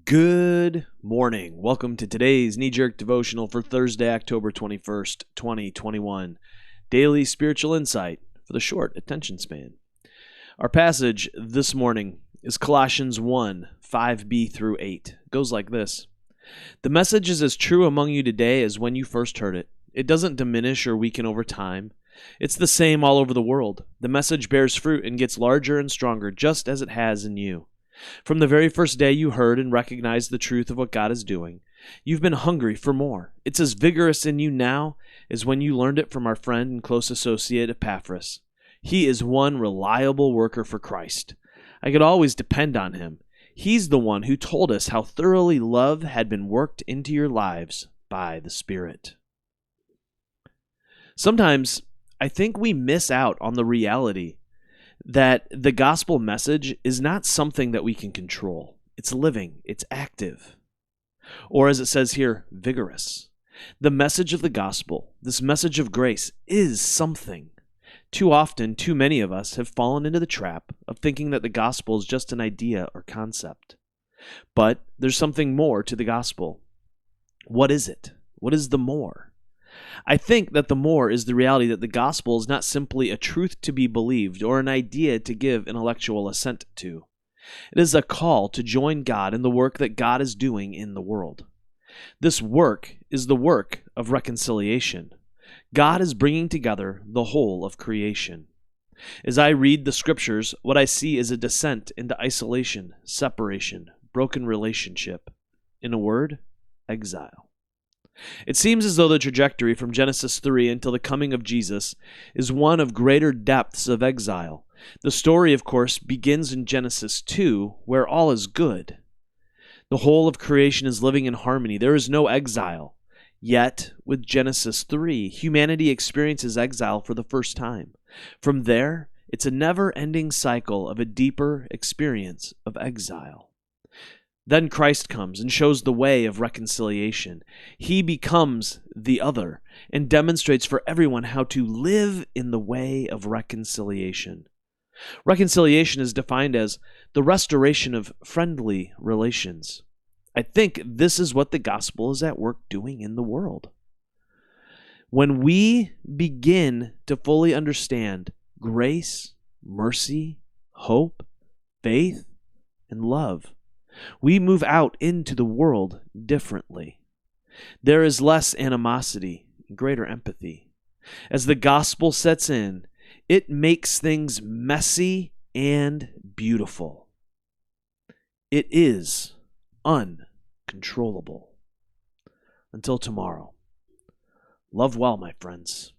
Good morning. Welcome to today's knee-jerk devotional for Thursday, October 21st, 2021. Daily spiritual insight for the short attention span. Our passage this morning is Colossians 1, 5b through 8. It goes like this. The message is as true among you today as when you first heard it. It doesn't diminish or weaken over time. It's the same all over the world. The message bears fruit and gets larger and stronger just as it has in you. From the very first day you heard and recognized the truth of what God is doing, you've been hungry for more. It's as vigorous in you now as when you learned it from our friend and close associate Epaphras. He is one reliable worker for Christ. I could always depend on him. He's the one who told us how thoroughly love had been worked into your lives by the Spirit. Sometimes I think we miss out on the reality that the gospel message is not something that we can control. It's living, it's active. Or as it says here, vigorous. The message of the gospel, this message of grace, is something. Too often, too many of us have fallen into the trap of thinking that the gospel is just an idea or concept. But there's something more to the gospel. What is it? What is the more? I think that the more is the reality that the gospel is not simply a truth to be believed or an idea to give intellectual assent to. It is a call to join God in the work that God is doing in the world. This work is the work of reconciliation. God is bringing together the whole of creation. As I read the scriptures, what I see is a descent into isolation, separation, broken relationship. In a word, exile. It seems as though the trajectory from Genesis 3 until the coming of Jesus is one of greater depths of exile. The story, of course, begins in Genesis 2, where all is good. The whole of creation is living in harmony. There is no exile. Yet, with Genesis 3, humanity experiences exile for the first time. From there, it's a never-ending cycle of a deeper experience of exile. Then Christ comes and shows the way of reconciliation. He becomes the other and demonstrates for everyone how to live in the way of reconciliation. Reconciliation is defined as the restoration of friendly relations. I think this is what the gospel is at work doing in the world. When we begin to fully understand grace, mercy, hope, faith, and love, we move out into the world differently. There is less animosity, greater empathy. As the gospel sets in, it makes things messy and beautiful. It is uncontrollable. Until tomorrow, love well, my friends.